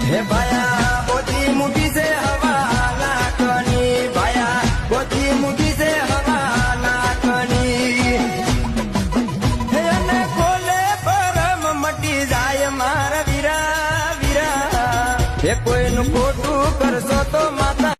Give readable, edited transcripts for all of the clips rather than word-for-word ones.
હે ભાયા બોધી મૂકી છે હવા નાકની ભાયા બોધી મૂકી છે હવા નાકની એને ખોલે પરમ મટી જાય મારા વીરા વીરા હે કોઈનું ખોટું કરશો તો માતા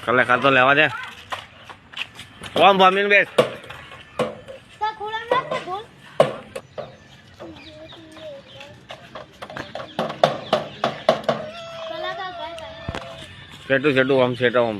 કલે ખાતો લેવા દે કોમ ભમીને બેસ સેટું સેટું આમ સેટો આમ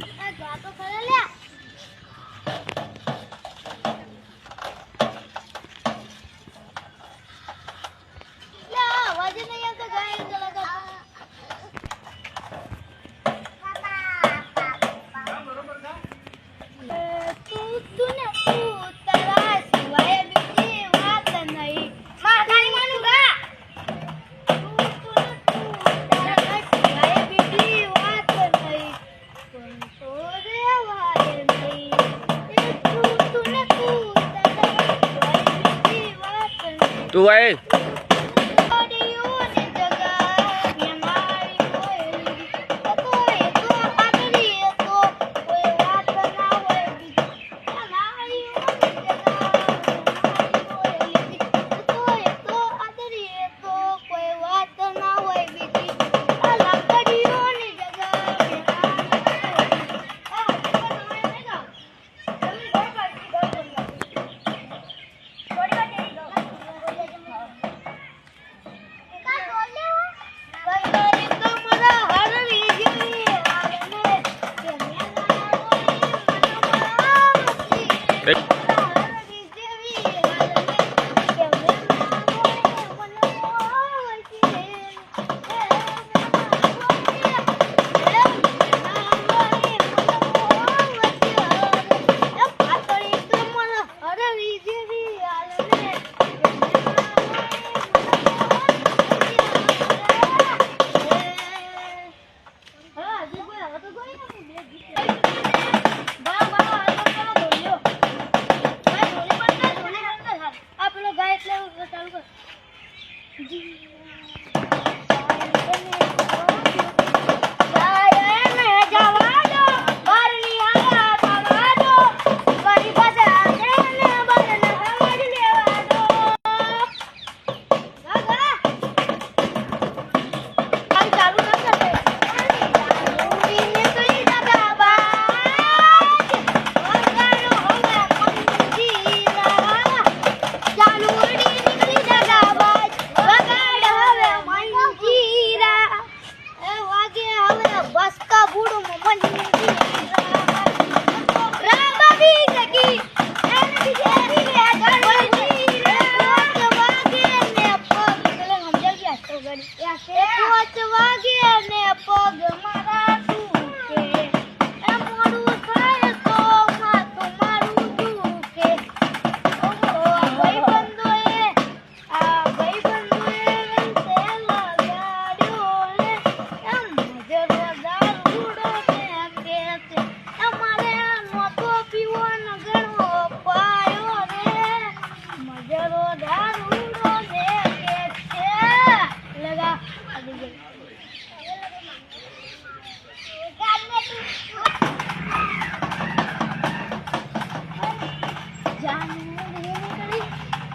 તું ભાઈ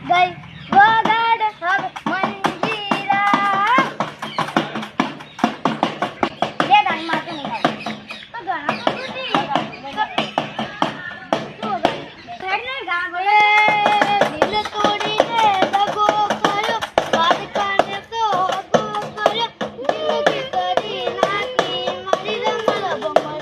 ગઈ વગાડ હબ મંજીરા લે ગાડી મારતે નહીં આવે તો ઘણા તો તૂટી હેડને ગામડે દિલ તોડીને દગો કર્યો વાત કાને તો અગો કર્યો દિલ કરી નાખી મારી રમલ બમલ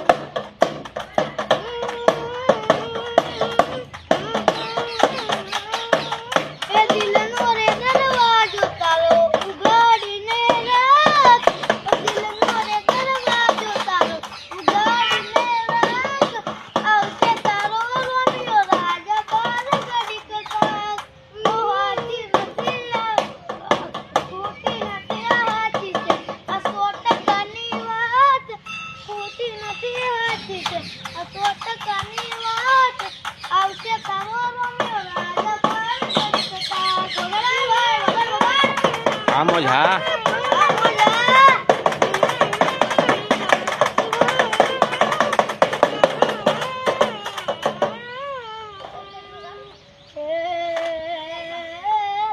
એ દિલનો રે દરવાજો તારો ઉઘાડીને રાખ દિલનો રે દરવાજો તારો ઉઘાડીને રાખ આવશે તારો રોમિયો રાજા બાર ઘડી કટાક મોહાતી નથી ખોટી નથી હાચી છે આ 100% વાત ખોટી નથી હાચી છે આ 100% વાત આવશે તારો રોમિયો રાજા બાર ઘડી કટાક આમ જ હા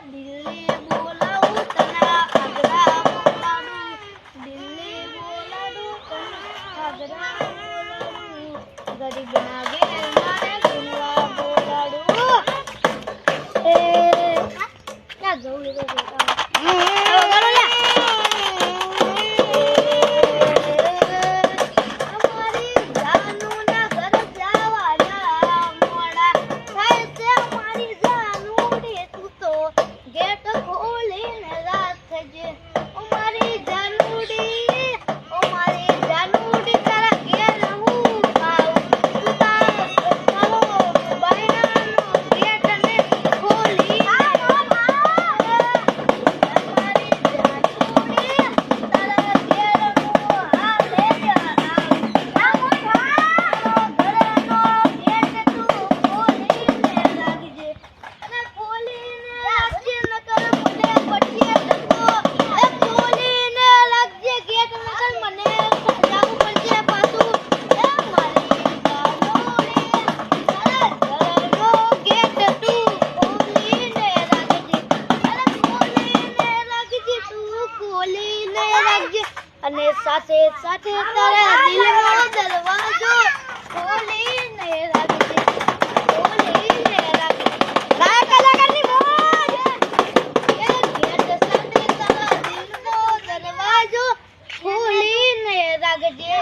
દિલ્હી બોલાવું તના આગ્રા બોલાવું દિલ્હી બોલાવું તના આગ્રા બોલાવું ગરીબના ઘેર મારે ગુનવા બોલાડું ક્યાં જવું એ તો અમારી જાનુના ઘર જવાના મોડા થાય છે અમારી જાનુડી તું તો ગેટ ખોલીને રાખજે અમારી જાનુડી તારા ઘેર હું આવું તું તારો બાયણાનો ગેટ ને ખોલી અને સાથે સાથે તારા દિલનો દરવાજો ખોલીને રાખજે ગાય કલાકારની મોજ એ ગેટ સાથે તારા દિલનો દરવાજો ખોલીને રાખજે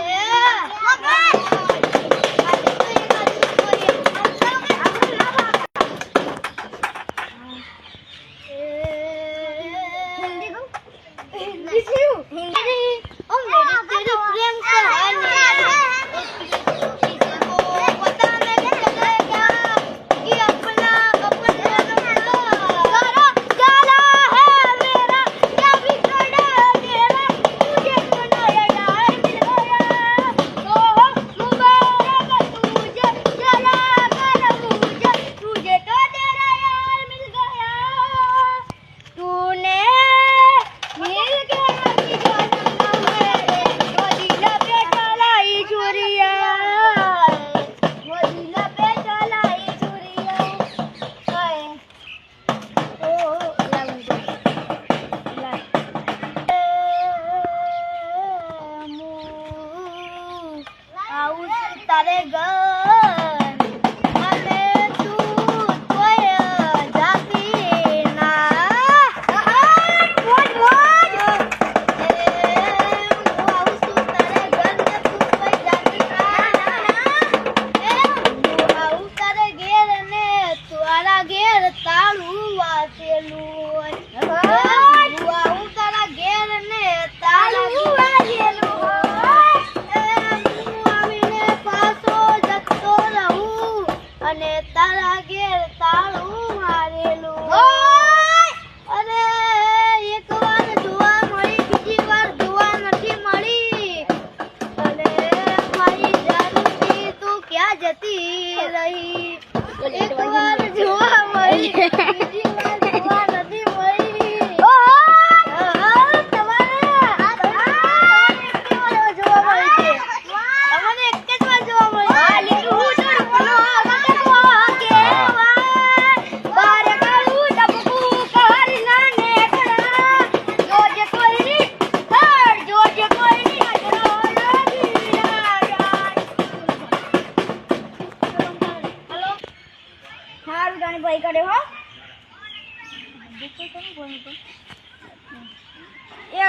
તારે ઘર અને તું કોઈ જાતી ના મોજ મોજ હું આવું છું તારે ઘર ને તું કોઈ જાતી ના હું આવું તારે ઘેર ને તારા ઘેર તાળું વાસેલું હું આવું તારા ઘેર ને તાળું વાસેલું પાછો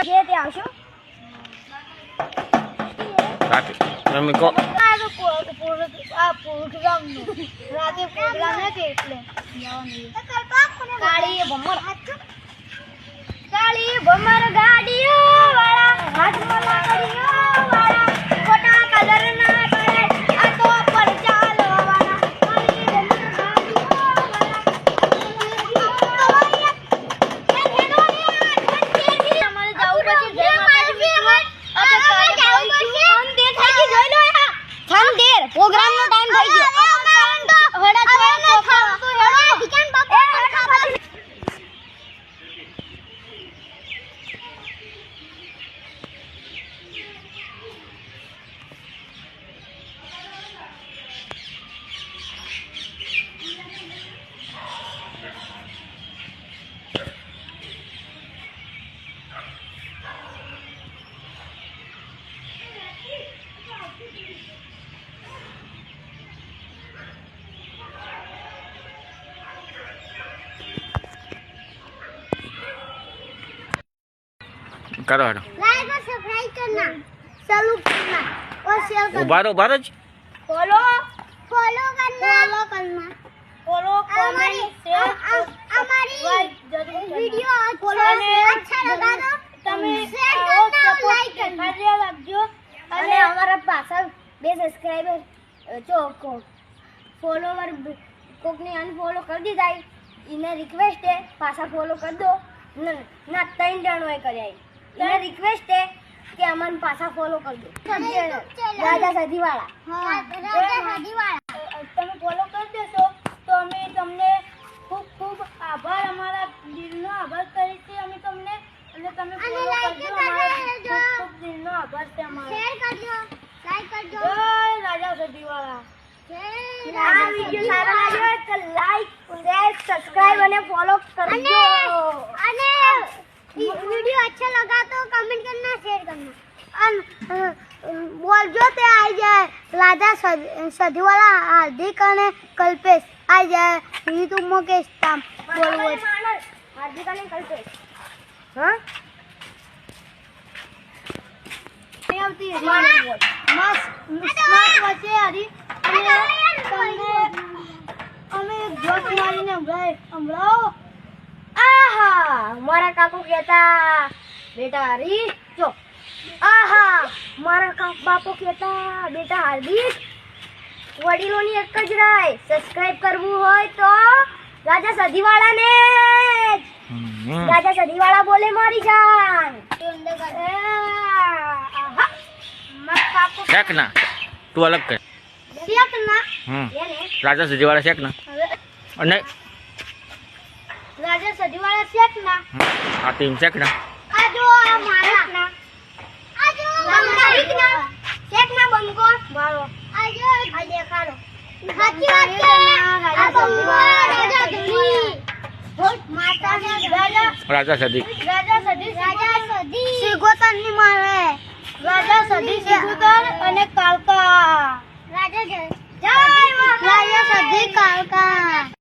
જે તે આવશો રાતે તમે કહો આ પ્રોગ્રામનો રાતે પ્રોગ્રામ નથી એટલે જવાનું કાળી ભમર ગાડીઓ વાળા હાથમાં લાકડીઓ વાળા ખોટા કલરના કરે આ તો પર ચાલવાના કાળી ભમર ગાડીઓ વાળા અમારે જાવું પછી જય માતાજી પ્રોગ્રામ નો ટાઈમ થઈ ગયો કરો હેડો लाइक और सब्सक्राइब करना चालू करना और शेयर करना ઉભા રહો જ फॉलो करना फॉलो कमेंट शेयर हमारी वीडियो अच्छा लगा तो તમે શેર કરना और लाइक करना રાખજો અને અમારા પાછા બે સબસ્ક્રાઇબર જો ફોલોવર કોકને અનફોલો કરી દીધા એને રિક્વેસ્ટ है પાછા ફોલો કરી દો ના 3 જણોએ કર્યા એને રિક્વેસ્ટ है કે અમન પાછા ફોલો કરી દો રાજા સધીવાળા તમે ફોલો કરી દેશો તો અમે તમને ખૂબ ખૂબ આભાર અમારા દિલનો આભાર કરીએ છીએ અમે તમને અને તમે ફોલો કરજો અમારા ખૂબ ખૂબ દિલનો આભાર છે અમારો શેર કરજો લાઈક કરજો જય રાજા સધીવાળા આ વિડિયો સારો લાગ્યો તો લાઈક શેર સબસ્ક્રાઇબ અને ફોલો કરજો અને वीडियो अच्छा लगा तो कमेंट करना शेयर करना बोलजो ते आई जाए राजा सधीवाला हार्दिक અને કલ્પેશ आई जाए यूट्यूब में के नाम बोलવો हार्दिक અને કલ્પેશ हां આવતી મસ્ત વચ્ચે હરી અમે જોક મારીને હમણાઓ आहा मारा काकू कहता बेटा हरी जो आहा मारा बापू कहता बेटा हार्दिक वडीलोनी एक ज राय सब्सक्राइब करवू होय तो राजा सधीवाळाने राजा सधीवाळा बोले मारी जान आहा मत काकू शेक ना तू अलग कर शेक ना राजा सधीवाळा शेक ना અને राजा सधीवाळा शेक ना આ ટીમ शेक ना आजो मारा ना आजो शेक ना बंको मारो आजो आ देखाड़ो साची बात है आ बंको राजा धनी बहुत माता ने રાજા સધી સિગોતર ની મારે રાજા સધી સિગોતર અને કાલકા રાજા સધી કાલકા